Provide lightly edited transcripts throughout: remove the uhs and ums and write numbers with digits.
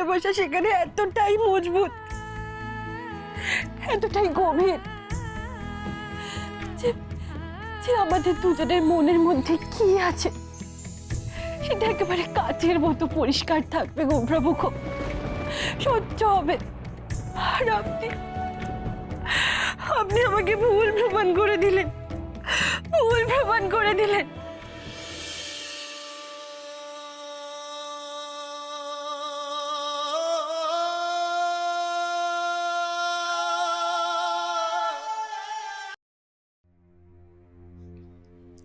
ভালোবাসা সেখানে এতটাই মজবুত, এতটাই গভীর যে যে আমাদের দুজনের মনের মধ্যে কি আছে সেটা একেবারে কাচের মতো পরিষ্কার থাকবে গো প্রভু, সহ্য হবে। আর আপনি আমাকে ভুল প্রমাণ করে দিলেন, ভুল প্রমাণ করে দিলেন।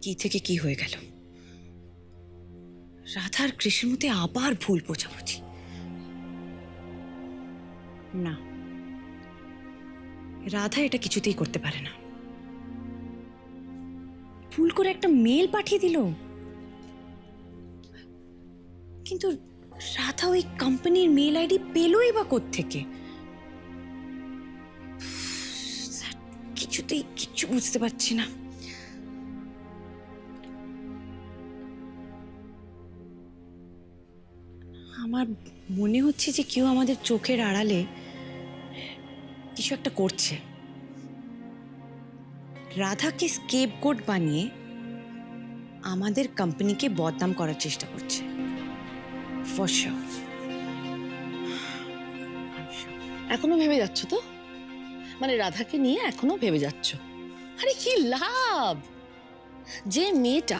কি থেকে কি হয়ে গেল? রাধার কৃষ্ণের মধ্যে আবার ভুল বোঝাবুঝি। না, রাধা এটা কিছুতেই করতে পারে না। ভুল করে একটা মেল পাঠিয়ে দিল, কিন্তু রাধা ওই কোম্পানির মেল আইডি পেলই বা কোত্থেকে? কিছুতেই কিচ্ছু বুঝতে পারছি না। আমার মনে হচ্ছে যে কেউ আমাদের চোখের আড়ালে কিছু একটা করছে। রাধাকে স্কেপগোট বানিয়ে আমাদের কোম্পানিকে বদনাম করার চেষ্টা করছে। For sure. এখনো ভেবে যাচ্ছ তো? মানে রাধাকে নিয়ে এখনো ভেবে যাচ্ছ? আরে কি লাভ? যে মেয়েটা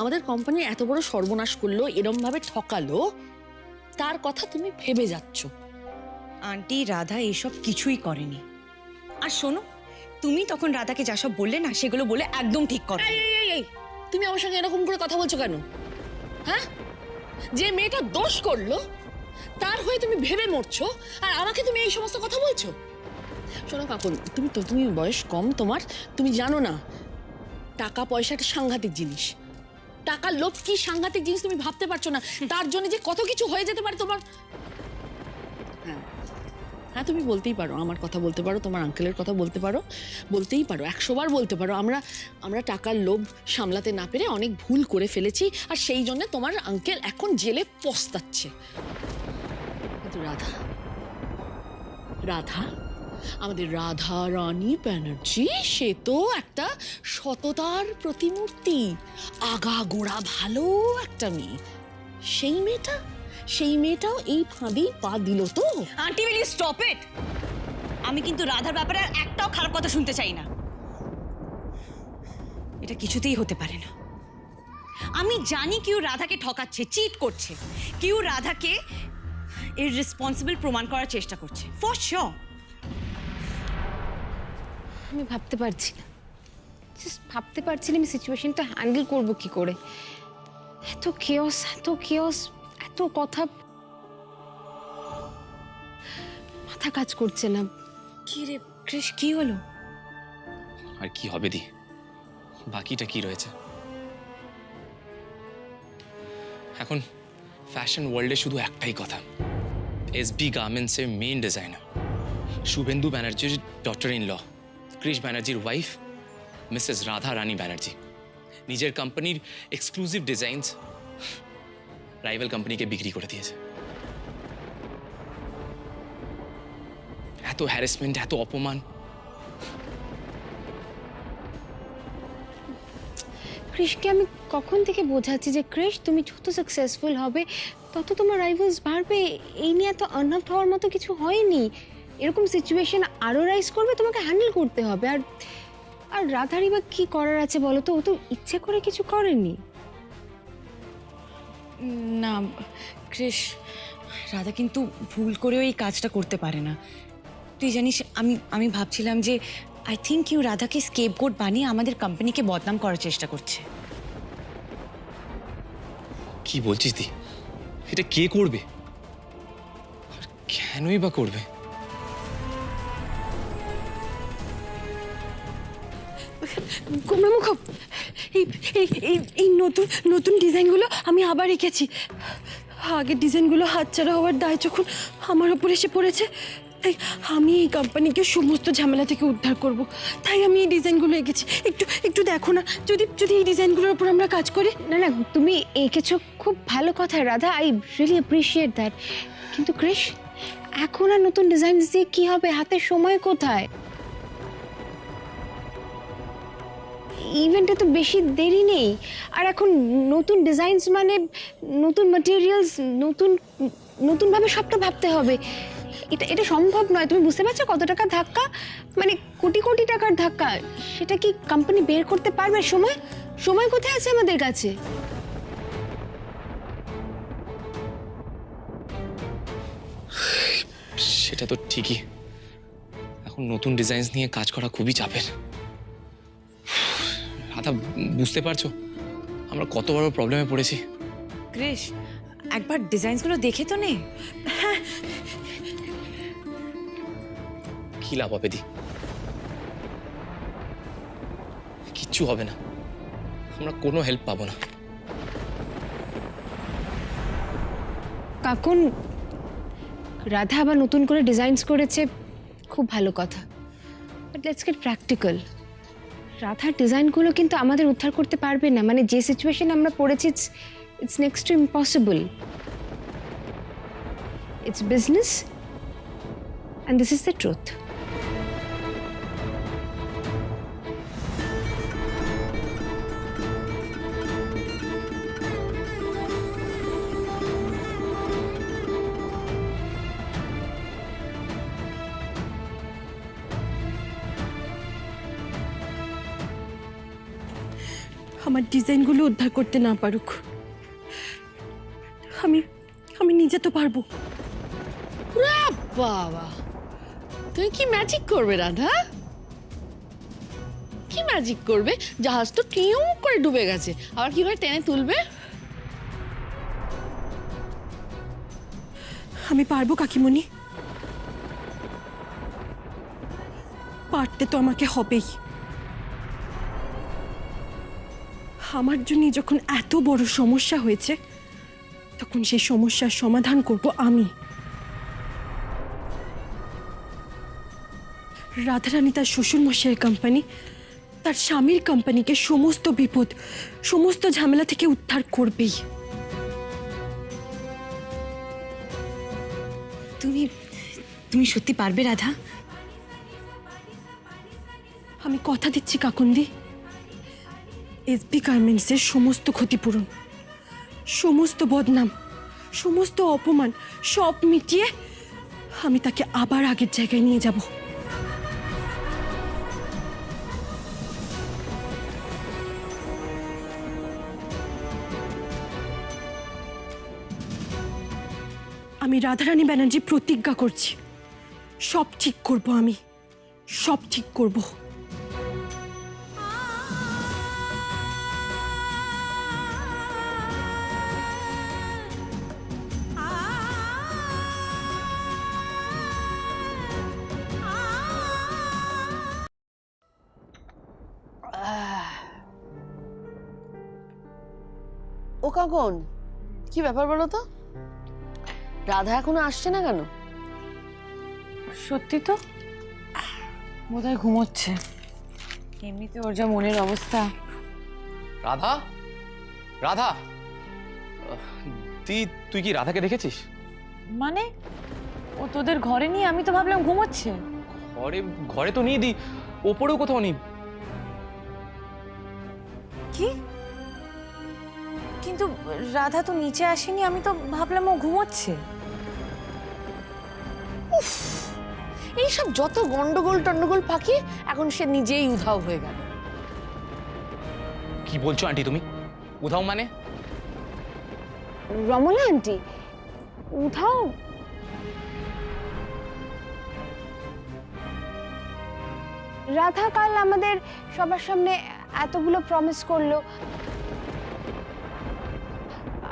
আমাদের কোম্পানির এত বড় সর্বনাশ করলো, এরম ভাবে ঠকালো, তার কথা তুমি ভেবে যাচ্ছ? আন্টি, রাধা এসব কিছুই করেনি। আর শোনো, তুমি তখন রাধাকে যা সব বললে না, সেগুলো বলে একদম ঠিক করো। এই, তুমি আমার সঙ্গে এরকম করে কথা বলছো কেন? হ্যাঁ, যে মেয়েটা দোষ করলো তার হয়ে তুমি ভেবে মরছো, আর আমাকে তুমি এই সমস্ত কথা বলছো? শোনো কাকুন, তুমি বয়স কম তোমার, তুমি জানো না টাকা পয়সা একটা সাংঘাতিক জিনিস। টাকার লোভ কি সাংঘাতিক জিনিস তুমি ভাবতে পারছো না। তার জন্য যে কত কিছু হয়ে যেতে পারে তোমার। হ্যাঁ, তুমি বলতেই পারো, আমার কথা বলতে পারো, তোমার আঙ্কেলের কথা বলতে পারো, বলতেই পারো, 100 বার বলতে পারো আমরা টাকার লোভ সামলাতে না পেরে অনেক ভুল করে ফেলেছি, আর সেই জন্য তোমার আঙ্কেল এখন জেলে পস্তাচ্ছে। কিন্তু রাধা আমাদের রাধা রানী ব্যানার্জি, সে তো একটা সততার প্রতিমূর্তি, আগাগোড়া ভালো একটা মেয়ে। সেই মেয়েটাও এই ফাঁদেই পা দিল তো? Aunty, will you stop it? আমি কিন্তু রাধার ব্যাপারে আর একটাও খারাপ কথা শুনতে চাই না। এটা কিছুতেই হতে পারে না। আমি জানি কেউ রাধাকে ঠকাচ্ছে, চিট করছে, কেউ রাধাকে ইররেসপন্সিবল প্রমাণ করার চেষ্টা করছে, ফর শিওর। আমি ভাবতে পারছি না, জাস্ট ভাবতে পারছি না আমি সিচুয়েশনটা হ্যান্ডেল করবো কি করে। এত কেওস, এত কথা, মাথা কাজ করছে না। কি রে কৃষ, কি হলো? আর কি হবে দি, বাকিটা কি রয়েছে? এখন ফ্যাশন ওয়ার্ল্ডে শুধু একটাই কথা, এসবি গার্মেন্টসের মেইন ডিজাইনার শুভেন্দু ব্যানার্জির ডটার ইন ল, কৃষ ব্যানার্জির ওয়াইফ মিসেস রাধা রানী ব্যানার্জি নিজের কোম্পানির এক্সক্লুসিভ ডিজাইনস রাইভাল কোম্পানিকে বিক্রি করে দিয়েছে। এত হ্যারাসমেন্ট, এত অপমান। ক্রিশকে আমি কখন থেকে বোঝাচ্ছি যে ক্রিশ, তুমি যত সাকসেসফুল হবে তত তোমার রাইভালস বাড়বে। এই নিয়ে এত আনহার্ট হওয়ার মতো কিছু হয়নি। এরকম সিচুয়েশন আরও রাইজ করবে, তোমাকে হ্যান্ডেল করতে হবে। আর রাধারই বা কি করার আছে বলো তো? ও তো ইচ্ছে করে কিছু করেনি। না কৃষ, রাধা কিন্তু ভুল করেও এই কাজটা করতে পারে না। তুই জানিস, আমি ভাবছিলাম যে আই থিঙ্ক ইউ রাধাকে স্কেপগোট বানিয়ে আমাদের কোম্পানিকে বদনাম করার চেষ্টা করছে। কি বলছিস দি? এটা কে করবে আর কেনই বা করবে? কুমড়ামুখ, এই নতুন নতুন ডিজাইনগুলো আমি আবার এঁকেছি। আগের ডিজাইনগুলো হাতছাড়া হওয়ার দায় যখন আমার উপর এসে পড়েছে, তাই আমি এই কোম্পানিকে সমস্ত ঝামেলা থেকে উদ্ধার করব। তাই আমি এই ডিজাইনগুলো এঁকেছি। একটু দেখো না, যদি এই ডিজাইনগুলোর উপর আমরা কাজ করি। না, তুমি এঁকেছো, খুব ভালো কথা Radha, I really appreciate that. কিন্তু ক্রিশ, এখন আর নতুন ডিজাইন দিয়ে কি হবে? হাতের সময় কোথায়? ইভেন্টে তো বেশি দেরি নেই। আর এখন নতুন ডিজাইনস মানে নতুন ম্যাটেরিয়ালস, নতুনভাবে সবটা ভাবতে হবে। এটা সম্ভব নয়। তুমি বুঝতে পারছো কত টাকা ধাক্কা, মানে কোটি কোটি টাকার ধাক্কা। সেটা কি কোম্পানি বের করতে পারবে? সময় কোথায় আছে আমাদের কাছে? সেটা তো ঠিকই, এখন নতুন ডিজাইনস নিয়ে কাজ করা খুবই চাপের। রাধা, বুঝতে পারছো আমরা কত বড় প্রবলেমে পড়েছি? ক্রিশ, একবার ডিজাইনসগুলো দেখে তো নে। কি লাভ হবে দি? কিচ্ছু হবে না, আমরা কোনো হেল্প পাবো না। কাকুন, রাধা আবার নতুন করে ডিজাইনস করেছে, খুব ভালো কথা। But let's get practical. রাধার ডিজাইনগুলো কিন্তু আমাদের উদ্ধার করতে পারবে না। মানে যে সিচুয়েশন আমরা পড়েছি, it's next to impossible. It's business and this is the truth. আমার ডিজাইনগুলো উদ্ধার করতে না পারুক, আমি নিজে তো পারবো। বাবা, তুমি কি ম্যাজিক করবে রাধা? কি ম্যাজিক করবে? জাহাজ তো টিউ করে ডুবে গেছে, আবার কিভাবে টেনে তুলবে? আমি পারবো কাকিমণি, পারতে তো আমাকে হবেই। আমার জন্য যখন এত বড় সমস্যা হয়েছে, তখন সেই সমস্যার সমাধান করব আমি। রাধারানী তার শ্বশুরমশাইয়ের কোম্পানি, তার স্বামীর কোম্পানিকে সমস্ত বিপদ, সমস্ত ঝামেলা থেকে উদ্ধার করবেই। তুমি সত্যি পারবে রাধা? আমি কথা দিচ্ছি কাকুন্দি, এসবি গার্মেন্টসের সমস্ত ক্ষতিপূরণ, সমস্ত বদনাম, সমস্ত অপমান সব মিটিয়ে আমি তাকে আবার আগের জায়গায় নিয়ে যাব। আমি রাধারানী ব্যানার্জি প্রতিজ্ঞা করছি, সব ঠিক করব, আমি সব ঠিক করব। ও কাকন, কি ব্যাপার বলো তো? রাধা এখনো আসছে না কেন? সত্যি তো, বোধহয় ঘুমোচ্ছে। এমনিতে ওর যা মনের অবস্থা। রাধা, রাধা, তুই কি রাধাকে দেখেছিস? মানে ও তোদের ঘরে নিয়ে, আমি তো ভাবলাম ঘুমোচ্ছে। ঘরে তো নেই দি, ওপরেও কোথাও নেই। কি? কিন্তু রাধা তো নিচে আসেনি, আমি তো ভাবলাম ও ঘুমোচ্ছে। এইসব যত গন্ডগোল টন্ডগোল ফাঁকি, এখন সে নিজেই উধাও হয়ে গেল। কি বলছো আন্টি তুমি? উধাও মানে? রমলা আন্টি উঠাও। রাধা কাল আমাদের সবার সামনে এতগুলো প্রমিস করলো,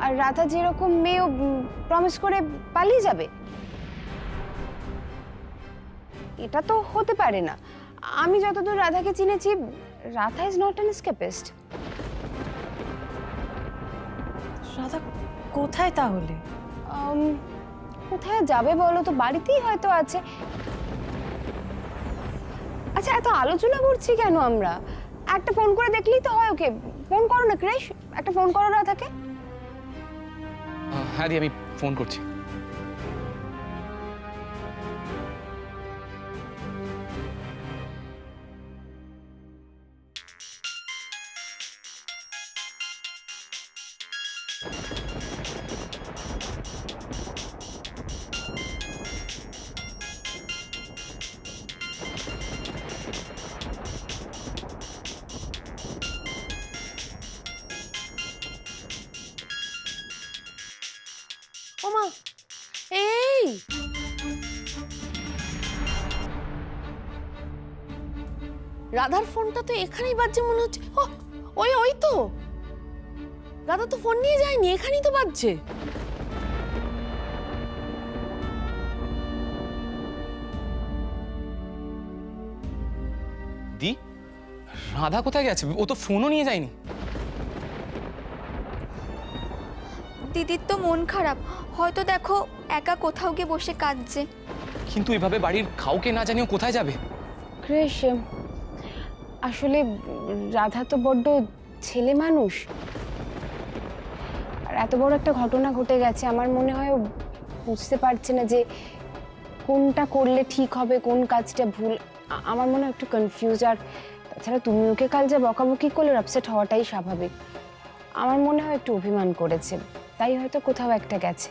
আর রাধা যেরকম মেয়েও প্রমিস করে পালিয়ে যাবে, এটা তো হতে পারে না। আমি যতদূর রাধাকে চিনেছি, Radha is not an escapist. Radha কোথায় তাহলে? কোথায় যাবে বলো তো? বাড়িতেই হয়তো আছে। আচ্ছা, এত আলোচনা করছি কেন আমরা? একটা ফোন করে দেখলেই তো হয়। ওকে ফোন করো না ক্রিশ, একটা ফোন করো রাধাকে। হ্যাঁ দি, আমি ফোন করছি। ওমা, এই রাধার ফোনটা তো এখানেই বাজছে মনে হচ্ছে। ও, ওই ওই তো রাধা তো ফোন নিয়ে যায়নি, এখানেই তো বাজছে। দি, রাধা কোথায় গেছে? ও তো ফোনও নিয়ে যায়নি। দিদির তো মন খারাপ, হয়তো দেখো একা কোথাও গিয়ে বসে কাঁদছে। কিন্তু এভাবে বাড়ির কাউকে না জানিয়ে ও কোথায় যাবে? ক্রিশ, আসলে রাধা তো বড্ড ছেলে মানুষ, আর এত বড় একটা ঘটনা ঘটে গেছে, আমার মনে হয় ও বুঝতে পারছে না যে কোনটা করলে ঠিক হবে, কোন কাজটা ভুল। আমার মনে হয় একটু কনফিউজ। আর তাছাড়া তুমি ওকে কাল যা বকাবকি করলে আপসেট হওয়াটাই স্বাভাবিক। আমার মনে হয় একটু অভিমান করেছে, তাই হয়তো কোথাও একটা গেছে।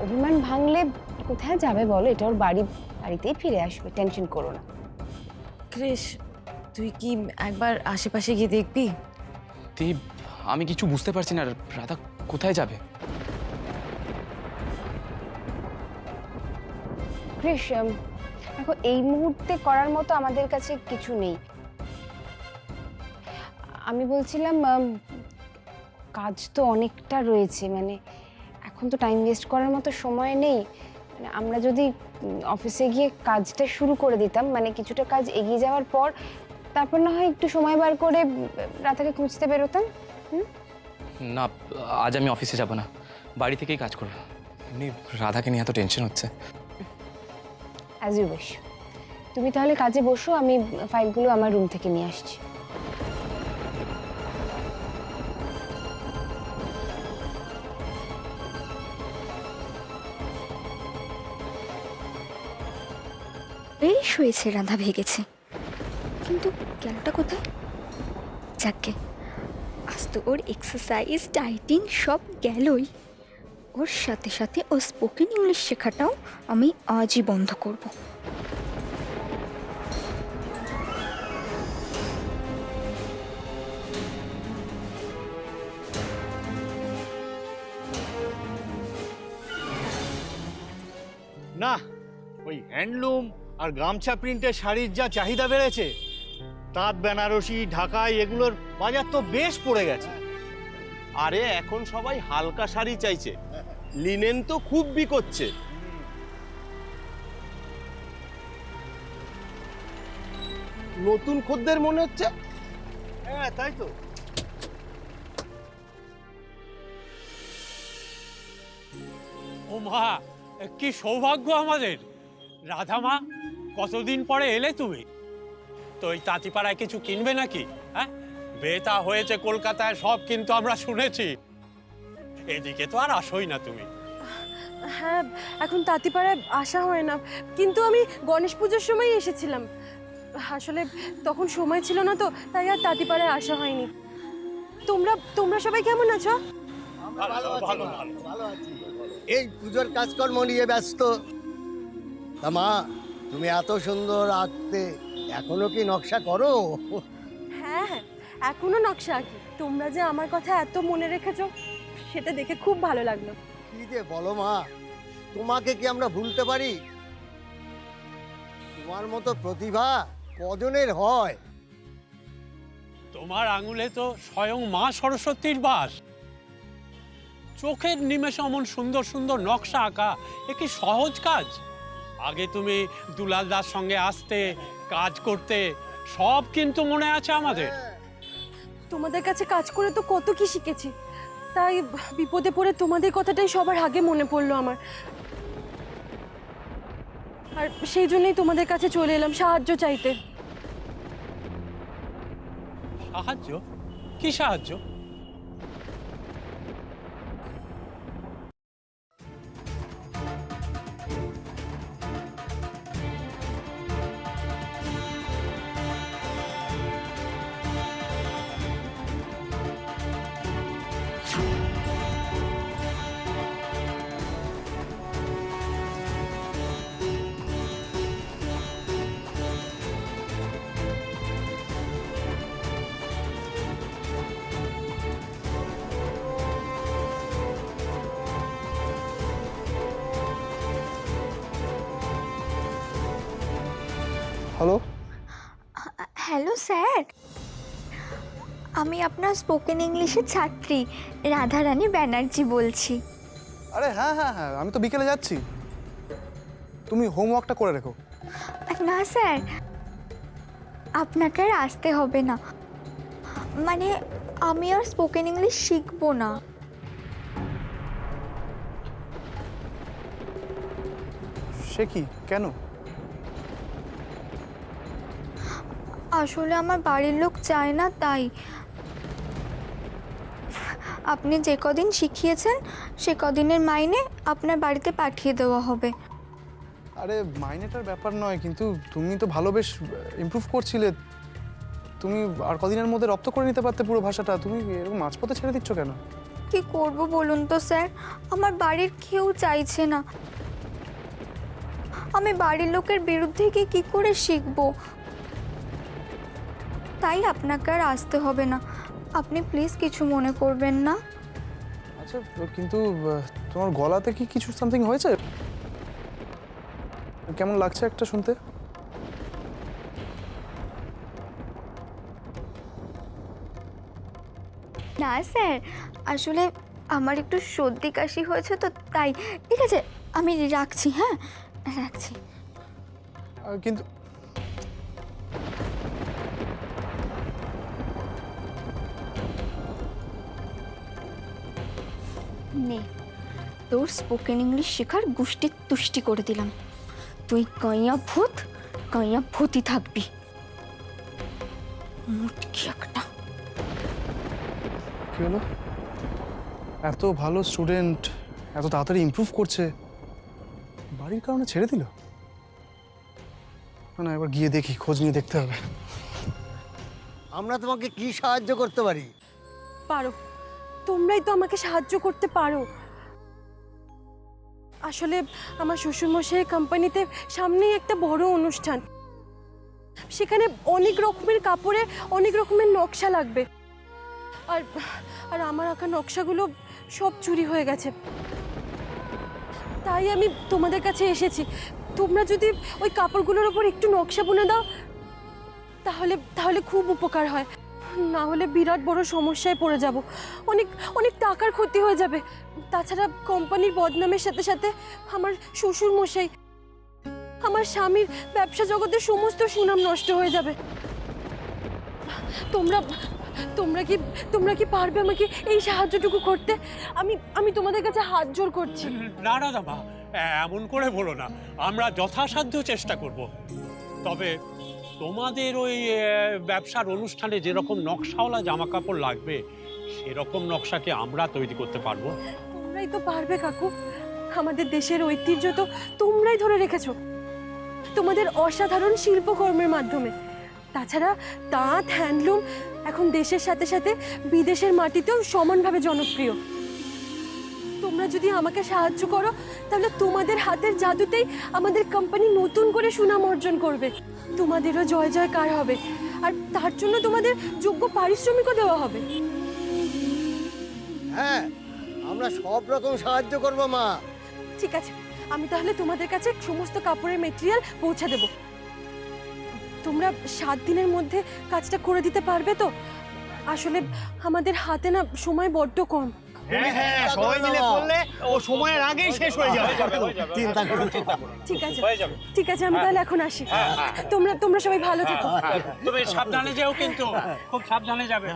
অভিমান ভাঙলে কোথায় যাবে বলো? এটা ওর বাড়িতেই ফিরে আসবে, টেনশন করো না। ক্রিশ, তুই কি একবার আশেপাশে গিয়ে দেখবি? দেব, আমি কিছু বুঝতে পারছি না, রাধা কোথায় যাবে? ক্রিশ, দেখো এই মুহূর্তে করার মতো আমাদের কাছে কিছু নেই। আমি বলছিলাম কাজ তো অনেকটা রয়েছে, মানে এখন তো টাইম ওয়েস্ট করার মতো সময় নেই। মানে আমরা যদি অফিসে গিয়ে কাজটা শুরু করে দিতাম, মানে কিছুটা কাজ এগিয়ে যাওয়ার পর তারপর না হয় একটু সময় বার করে রাধাকে খুঁজতে বেরোতাম। না, আজ আমি অফিসে যাব না, বাড়ি থেকেই কাজ করব। এমনি রাধাকে নিয়ে এত টেনশন হচ্ছে। As you wish. তুমি তাহলে কাজে বসো, আমি ফাইলগুলো আমার রুম থেকে নিয়ে আসছি। বেশ হয়েছে, রাধা ভেগেছে, কিন্তু গেলটা কোথায়? যাকে আজ তো ওর এক্সারসাইজ ডাইটিং সব গেলই, ওর সাথে সাথে ও স্পোকেন ইংলিশ শেখাটাও আমি আজই বন্ধ করব। না, ওই হ্যান্ডলুম আর গামছা প্রিন্টের শাড়ির যা চাহিদা বেড়েছে, তাঁত বেনারসি ঢাকাই এগুলোর বাজার তো বেশ পড়ে গেছে। আরে এখন সবাই হালকা শাড়ি চাইছে, লিনেন তো খুব বিকোচ্ছে। নতুন খদ্দের মনে হচ্ছে। হ্যাঁ, তাই তো। ও মা, কি সৌভাগ্য আমাদের। রাধা মা, কতদিন পরে এলে তুমি? তো এই তাঁতিপাড়ায় কিছু কিনবে নাকি? হ্যাঁ, বেতা হয়েছে কলকাতায়, সব কিন্তু আমরা শুনেছি। এদিকে তো আর আসোই না তুমি। হ্যাঁ, এখন তাঁতিপাড়ায় আসা হয় না, কিন্তু আমি গণেশ পুজোর সময় এসেছিলাম। আসলে তখন সময় ছিল না তো, তাই আর তাঁতিপাড়ায় আসা হয়নি। তোমরা সবাই কেমন আছো? ভালো ভালো ভালো। এই পুজোর কাজকর্ম নিয়ে ব্যস্ত। তা মা, তুমি এত সুন্দর আঁকতে, এখনো কি নকশা করো? হ্যাঁ, এখনো নকশা আঁকি। তোমরা যে আমার কথা এত মনে রেখেছো, সেটা দেখে খুব ভালো লাগলো। কি যে বলো মা, তোমাকে কি আমরা ভুলতে পারি? তোমার মতো প্রতিভা কজনের হয়? তোমার আঙুলে তো স্বয়ং মা সরস্বতীর বাস। চোখের নিমেষে অমন সুন্দর সুন্দর নকশা আঁকা, এ কি সহজ কাজ? আগে তুমি দুলালদার সঙ্গে আসতে, কাজ করতে, সব কিন্তু মনে আছে আমাদের। তোমাদের কাছে কাজ করে তো কত কি শিখেছি, তাই বিপদে পড়ে তোমাদের কথাটাই সবার আগে মনে পড়লো আমার। আর সেই জন্যই তোমাদের কাছে চলে এলাম সাহায্য চাইতে। সাহায্য? কি সাহায্য? হ্যালো, হ্যালো স্যার, আমি আপনার স্পোকেন ইংলিশের ছাত্রী রাধারানী ব্যানার্জি বলছি। আরে হ্যাঁ হ্যাঁ হ্যাঁ, আমি তো বিকেলে যাচ্ছি, তুমি হোমওয়ার্কটা করে রেখো। না স্যার, আপনাকে আর আসতে হবে না, মানে আমি আর স্পোকেন ইংলিশ শিখবো না। সে কি, কেন? আসলে আমার বাড়ির লোক চায় না, তাই। আপনি যে কদিন শিখিয়েছেন সে কদিনের মাইনে আপনার বাড়িতে পাঠিয়ে দেওয়া হবে। আরে মাইনেটার ব্যাপার নয়, কিন্তু তুমি তো ভালো বেশ ইমপ্রুভ করছিলে, তুমি আর কদিনের মধ্যে রপ্ত করে নিতে পারতে পুরো ভাষাটা, তুমি এরকম মাঝপথে ছেড়ে দিচ্ছ কেন? কি করব বলুন তো স্যার, আমার বাড়ির কেউ চাইছে না, আমি বাড়ির লোকের বিরুদ্ধে গিয়ে কী করে শিখবো? তাই আপনাকে আর আসতে হবে না, আপনি প্লিজ কিছু মনে করবেন না। আচ্ছা, কিন্তু তোমার গলাতে কি কিছু সামথিং হয়েছে? কেমন লাগছে একটা শুনতে? না স্যার, আসলে আমার একটু সর্দি কাশি হয়েছে তো, তাই। ঠিক আছে, আমি রাখছি, হ্যাঁ রাখছি। কিন্তু নে, তোর স্পোকেন ইংলিশ শেখার গুষ্টি তুষ্টি করে দিলাম, তুই কইয়া ভূতই থাকবি, মুটকি একটা। কি হলো? এত ভালো স্টুডেন্ট, এত তাড়াতাড়ি ইমপ্রুভ করছে, বাড়ির কারণে ছেড়ে দিল? না একবার গিয়ে দেখি, খোঁজ নিয়ে দেখতে হবে। আমরা তোমাকে কি সাহায্য করতে পারি? পারো, তোমরাই তো আমাকে সাহায্য করতে পারো। আসলে আমার শ্বশুরমশাইয়ের কোম্পানিতে সামনেই একটা বড় অনুষ্ঠান, সেখানে অনেক রকমের কাপড়ে অনেক রকমের নকশা লাগবে, আর আর আমার আঁকা নকশাগুলো সব চুরি হয়ে গেছে, তাই আমি তোমাদের কাছে এসেছি। তোমরা যদি ওই কাপড়গুলোর ওপর একটু নকশা বুনে দাও তাহলে তাহলে খুব উপকার হয়, না হলে বিরাট বড় সমস্যায় পড়ে যাব, অনেক অনেক টাকার ক্ষতি হয়ে যাবে। তাছাড়া কোম্পানির বদনামের সাথে সাথে আমার শ্বশুর মশাই, আমার স্বামীর ব্যবসা জগতের সমস্ত সুনাম নষ্ট হয়ে যাবে। তোমরা তোমরা কি পারবে আমাকে এই সাহায্যটুকু করতে? আমি তোমাদের কাছে হাত জোর করছি। না রাধামা, এমন করে বলো না, আমরা যথাসাধ্য চেষ্টা করব। তবে তোমাদের ওই ব্যবসার অনুষ্ঠানে যেরকম নকশাওয়ালা জামা কাপড় লাগবে সেরকম নকশাকে আমরা তৈরি করতে পারবো। তোমরাই তো পারবে কাকু, আমাদের দেশের ঐতিহ্য তো তোমরাই ধরে রেখেছো তোমাদের অসাধারণ শিল্পকর্মের মাধ্যমে। তাছাড়া তাঁত, হ্যান্ডলুম এখন দেশের সাথে সাথে বিদেশের মাটিতেও সমানভাবে জনপ্রিয়। তোমরা যদি আমাকে সাহায্য করো তাহলে তোমাদের হাতের জাদুতেই আমাদের কোম্পানি নতুন করে সুনাম অর্জন করবে, তোমাদেরও জয় জয়কার হবে, আর তার জন্য তোমাদের যোগ্য পারিশ্রমিকও দেওয়া হবে। হ্যাঁ, আমরা সব রকম সাহায্য করব মা। ঠিক আছে, আমি তাহলে তোমাদের কাছে সমস্ত কাপড়ের মেটেরিয়াল পৌঁছে দেব। তোমরা 7 দিনের মধ্যে কাজটা করে দিতে পারবে তো? আসলে আমাদের হাতে না সময় বড্ড কম। হ্যাঁ হ্যাঁ, সবাই মিলে করলে ও সময়ের আগেই শেষ হয়ে যাবে। চিন্তা করো না। ঠিক আছে, ঠিক আছে, আমি তাহলে এখন আসি। তোমরা সবাই ভালো থেকো। তুমি সাবধানে যেও, কিন্তু খুব সাবধানে যাবে।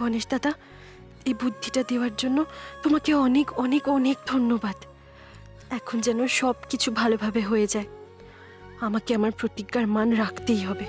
গণেশ দাদা, এই বুদ্ধিটা দেওয়ার জন্য তোমাকে অনেক অনেক অনেক ধন্যবাদ। এখন যেন সব কিছু ভালোভাবে হয়ে যায়, আমাকে আমার প্রতিজ্ঞার মান রাখতেই হবে।